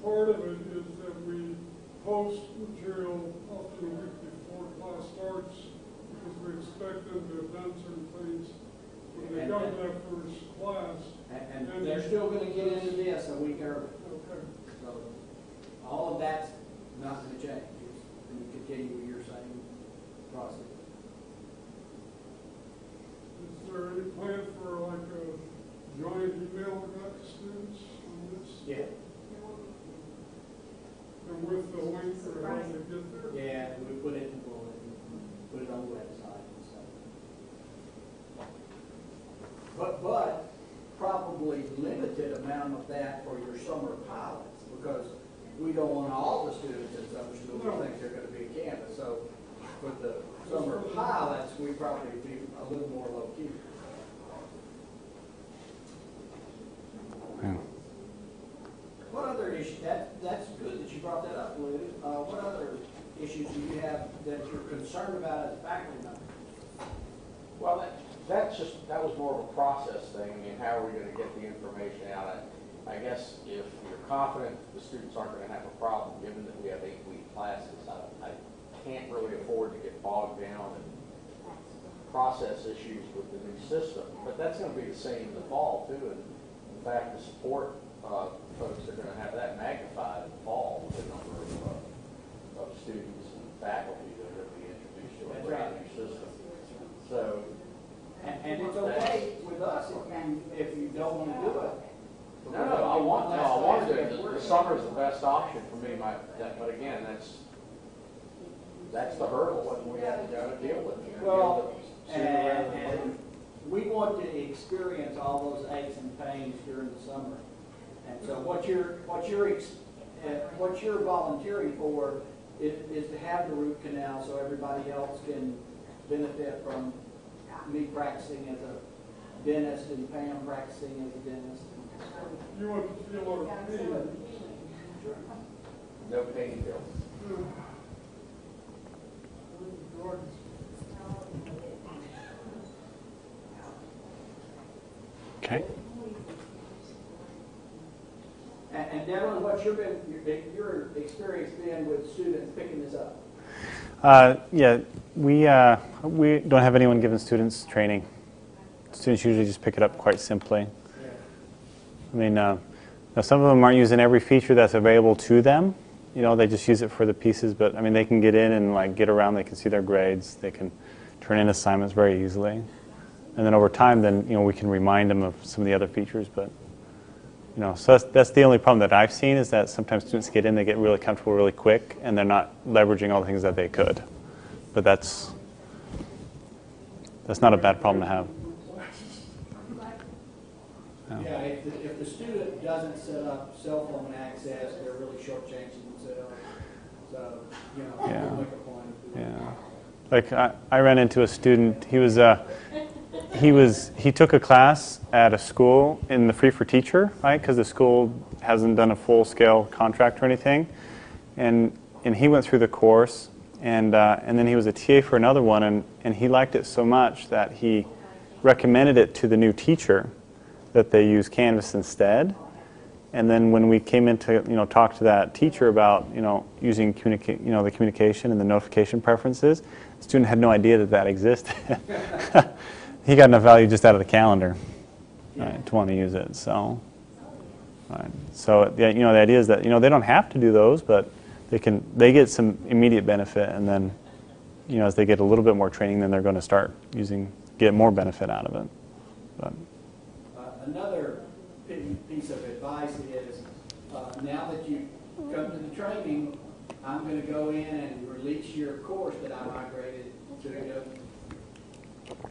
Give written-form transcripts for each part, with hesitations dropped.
part of it is that we post material often a week before class starts because we expect them to have done certain things when they come to that first class. And they're still going to get into this a week early. Okay. So all of that's not going to change. It's going to continue with your same process. Is there any plan for like a joint email we got to students on this? Yeah. And with the link for how to get there? Yeah, we put it in the bulletin, put it on the website and stuff. But probably limited amount of that for your summer pilots, because we don't want all the students in summer school to think they're going to be a Canvas. So with the summer pilots, we probably be a little more low key. Yeah. What other issues? That's good that you brought that up, Lou. What other issues do you have that you're concerned about as a faculty member? Well, that was more of a process thing. I mean, how are we going to get the information out? I guess if you're confident the students aren't going to have a problem, given that we have 8-week classes, I can't really afford to get bogged down in process issues with the new system. But that's going to be the same in the fall too. And in fact, the support folks are going to have that magnified in the fall with the number of students and faculty that are going to be introduced to a brand new system. So. And it's okay with us if you don't want to do it. No, I want to. The summer's the best option for me. But again, that's the hurdle that we have to deal with. Well, and we want to experience all those aches and pains during the summer. And so what you're volunteering for is to have the root canal so everybody else can benefit from me practicing as a dentist and Pam practicing as a dentist. You want to feel our pain. No pain bill. Okay. And Devin, what's your experience been with students picking this up? Yeah, we don't have anyone giving students training. Students usually just pick it up quite simply. I mean, now some of them aren't using every feature that's available to them. You know, they just use it for the pieces. But I mean, they can get in and like get around. They can see their grades. They can turn in assignments very easily. And then over time, then we can remind them of some of the other features. But so that's the only problem that I've seen is that sometimes students get in, they get really comfortable really quick, and they're not leveraging all the things that they could. But that's not a bad problem to have. Yeah, if the student doesn't set up cell phone access, they're really shortchanging themselves. So, Yeah. we'll make a point of doing that. Yeah. Like I ran into a student. He took a class at a school in the Free for Teacher, right? Because the school hasn't done a full-scale contract or anything, and he went through the course, and then he was a TA for another one, and he liked it so much that he recommended it to the new teacher that they use Canvas instead. And then when we came in to talk to that teacher about using the communication and the notification preferences, the student had no idea that existed. He got enough value just out of the calendar to want to use it. So, the idea is that they don't have to do those, but they get some immediate benefit, and then as they get a little bit more training, then they're going to get more benefit out of it. But another piece of advice is now that you come to the training, I'm going to go in and release your course that I migrated to you.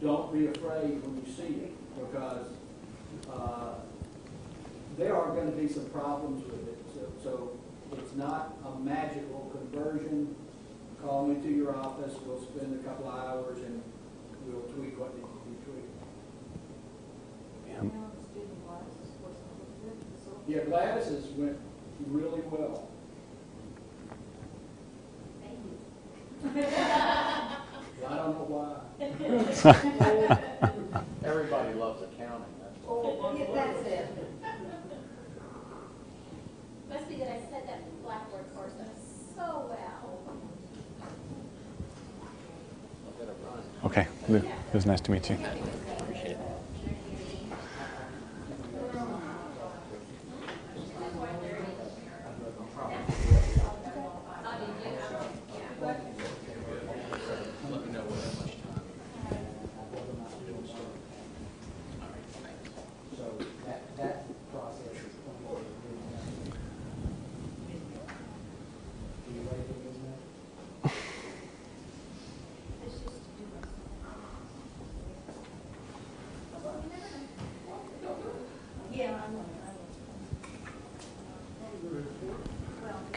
Don't be afraid when you see it, because there are going to be some problems with it. So it's not a magical conversion. Call me to your office. We'll spend a couple of hours and we'll tweak what needs to be tweaked. Yeah, Gladys's went really well. Thank you. I don't know why. Everybody loves accounting. Yeah, that's it. Must be that I said that Blackboard course so well. Okay, Lou, it was nice to meet you. So that process is completely. Do you like it, isn't it?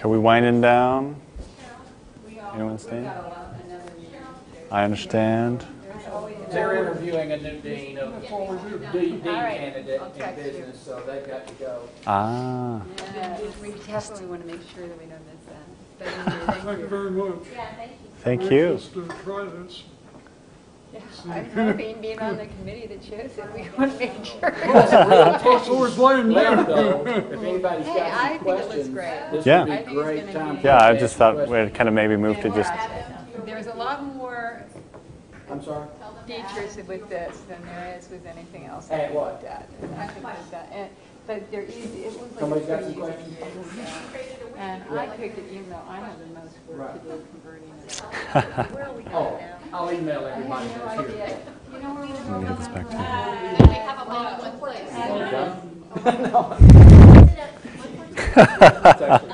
Are we winding down? Anyone staying? I understand. They're interviewing a new dean of dean right. candidate I'll in text you. business, so they've got to go. Ah. We definitely want to make sure that we don't miss that. But Thank you very much. Yeah, thank you. Thank you. Anxious to try this. I'm hoping being on the committee that shows it, we want to make sure. Always blame Later, you. though, if anybody's Hey, got I some think it looks questions, great. this Yeah. would I be a think it's great gonna time. be- for Yeah, I you to just ask thought questions. it kind of maybe moved to just. There's a lot more I'm sorry? features with this than there is with anything else At that we what? looked at. And I think that, but there is, it looks like Somebody's it's got pretty some easy to questions? use. And I picked it, even though I have the most work to do converting it. Where are we Oh, going now? I'll email I everybody have no that's idea. here. You know where we're Let me going? get this back to you. They have a lot of one place. It's actually